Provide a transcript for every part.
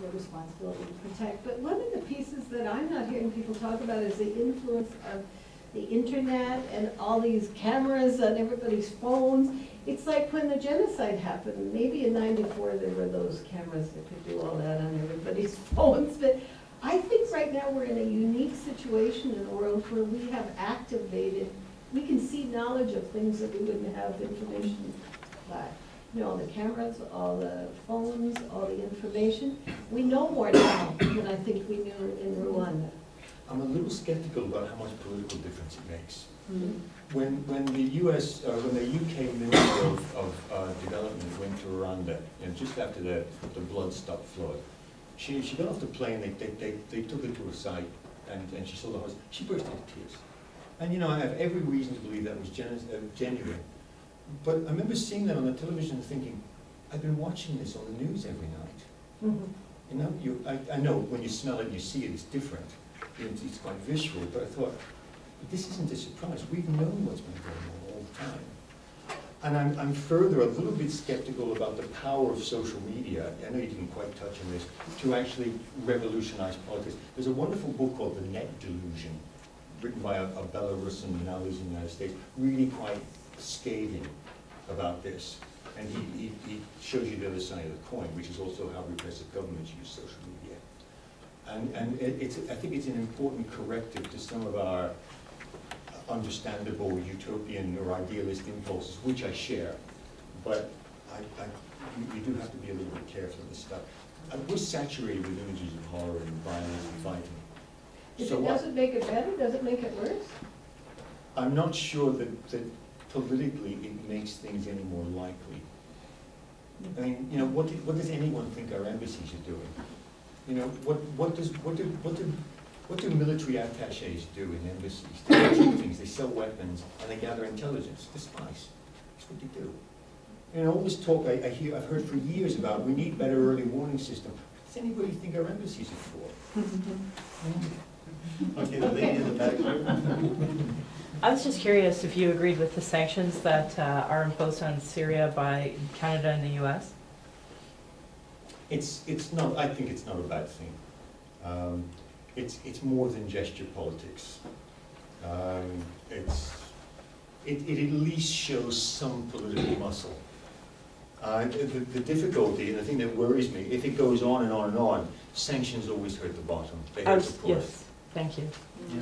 your responsibility to protect. But one of the pieces that I'm not hearing people talk about is the influence of the internet and all these cameras on everybody's phones. It's like when the genocide happened, maybe in '94 there were those cameras that could do all that on everybody's phones, but I think right now we're in a unique situation in the world where we have activated, we can see knowledge of things that we wouldn't have information by. You know, all the cameras, all the phones, all the information. We know more now than I think we knew in Rwanda. I'm a little skeptical about how much political difference it makes. Mm-hmm. When the US, when the UK Minister of Development went to Rwanda, and just after the blood stopped flow, she got off the plane, they took her to a site, and she saw the house. She burst into tears. And you know, I have every reason to believe that was genuine. But I remember seeing that on the television and thinking, I've been watching this on the news every night. Mm-hmm. You know, I know when you smell it and you see it, it's different. It's quite visceral, but I thought, this isn't a surprise. We've known what's been going on all the time. And I'm further a little bit skeptical about the power of social media. I know you didn't quite touch on this, to actually revolutionize politics. There's a wonderful book called The Net Delusion, written by a Belarusian now lives in the United States, really quite scathing about this. And he shows you the other side of the coin, which is also how repressive governments use social media. And I think it's an important corrective to some of our understandable utopian or idealist impulses, which I share. But you do have to be a little bit careful of this stuff. We're saturated with images of horror and violence and fighting. If it doesn't make it better, does it make it worse? I'm not sure that politically it makes things any more likely. I mean, you know, what does anyone think our embassies are doing? You know, what do military attaches do in embassies? They do things, they sell weapons, and they gather intelligence. They're spies. That's what they do. You know, all this talk I've heard for years about we need better early warning system. What does anybody think our embassies are for? Okay, the lady in the back. I was just curious if you agreed with the sanctions that are imposed on Syria by Canada and the U.S. It's not. I think it's not a bad thing. It's more than gesture politics. It at least shows some political muscle. The difficulty, and the thing that worries me, if it goes on and on and on, sanctions always hurt the bottom. They hurt the poor. Yes, thank you.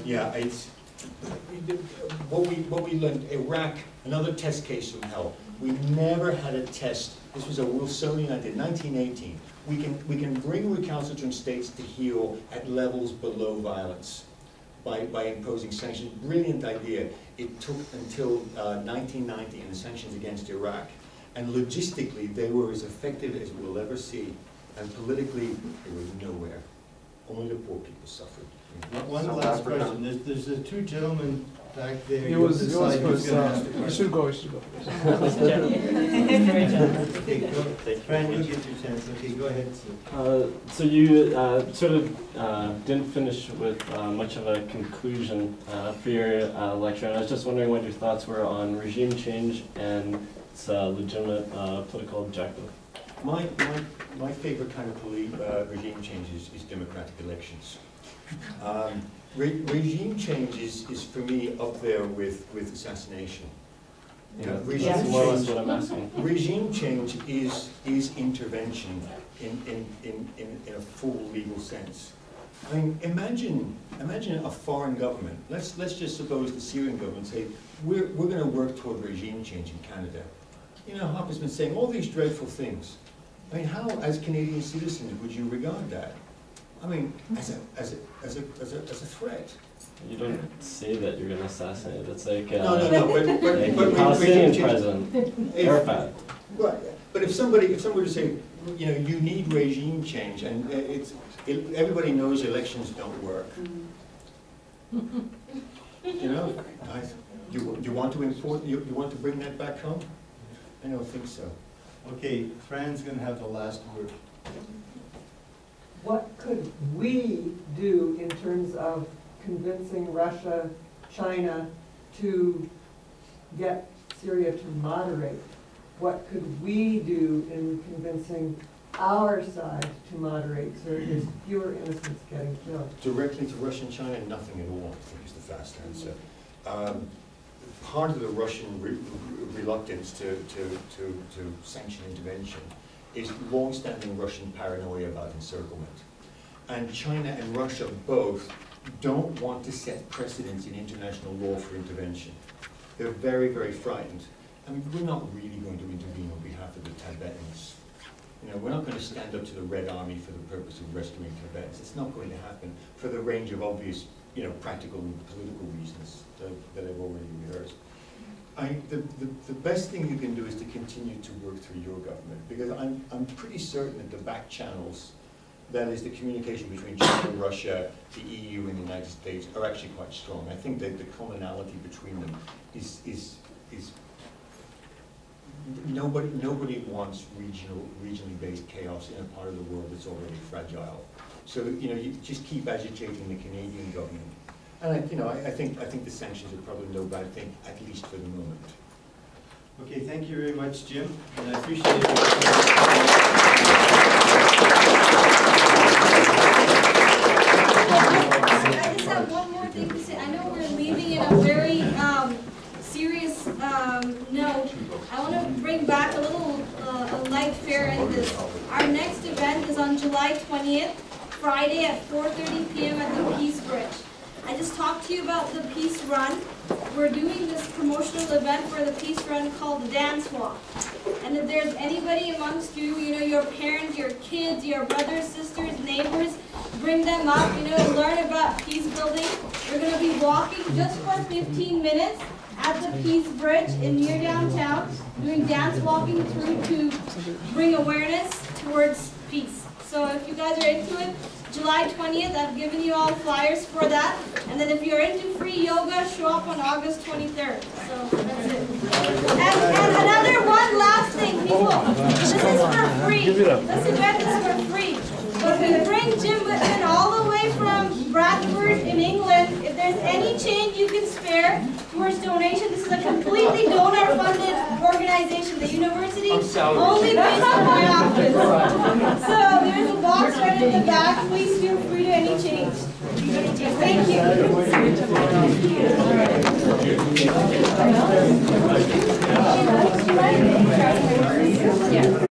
Yeah, it's what we learned. Iraq, another test case from hell. We never had a test. This was a Wilsonian idea, 1918. We can bring recalcitrant states to heel at levels below violence by imposing sanctions. Brilliant idea. It took until 1990 and the sanctions against Iraq. And logistically, they were as effective as we'll ever see. And politically, they were nowhere. Only the poor people suffered. One last question. There's the two gentlemen back there. You should go. You should go. Fran, you get your chance. Okay, go ahead. So you sort of didn't finish with much of a conclusion for your lecture, and I was just wondering what your thoughts were on regime change and its legitimate political objective. My favorite kind of regime change is democratic elections. Regime change is for me up there with assassination. You know, regime change is intervention in a full legal sense. I mean, imagine a foreign government. Let's just suppose the Syrian government say we're going to work toward regime change in Canada. You know, Harper's been saying all these dreadful things. I mean, how, as Canadian citizens, would you regard that? I mean, as a threat. You don't say that you're going to assassinate. It's like no. But Palestinian president, Arafat. Right. But if somebody were to say, you know, you need regime change, and everybody knows elections don't work. You know, you want to import? You want to bring that back home? I don't think so. Okay, Fran's going to have the last word. What could we do in terms of convincing Russia, China to get Syria to moderate? What could we do in convincing our side to moderate so there's fewer innocents getting killed? Directly to Russia and China, nothing at all, I think is the fast answer. Part of the Russian reluctance to sanction intervention is long-standing Russian paranoia about encirclement. And China and Russia both don't want to set precedents in international law for intervention. They're very, very frightened. I mean, we're not really going to intervene on behalf of the Tibetans. You know, we're not going to stand up to the Red Army for the purpose of rescuing Tibetans. It's not going to happen for the range of obvious, you know, practical and political reasons that I've already rehearsed. The best thing you can do is to continue to work through your government, because I'm pretty certain that the back channels, that is the communication between China and Russia, the EU and the United States, are actually quite strong. I think that the commonality between them is nobody wants regionally based chaos in a part of the world that's already fragile. So, you know, you just keep agitating the Canadian government. And I think the sanctions are probably no bad thing, at least for the moment. Okay, thank you very much, Jim, and I appreciate it. I just have one more thing to say. I know we're leaving in a very serious note. I want to bring back a little a light fare in this. Our next event is on July 20th, Friday at 4:30 p.m. at the Peace Bridge. I just talked to you about the Peace Run. We're doing this promotional event for the Peace Run called the Dance Walk. And if there's anybody amongst you, you know, your parents, your kids, your brothers, sisters, neighbors, bring them up, you know, learn about peace building. We're going to be walking just for 15 minutes at the Peace Bridge in near downtown, doing dance walking through to bring awareness towards peace. So if you guys are into it, July 20th, I've given you all flyers for that. And then if you're into free yoga, show up on August 23rd. So that's it. And another one last thing, people. This is for free. This event is for free. But we bring Jim Whitman all the way from Bradford in England. If there's any change you can spare towards donation, this is a completely donor-funded organization. The university only pays for my office. So there's a box right in the back. Please feel free to any change. Thank you.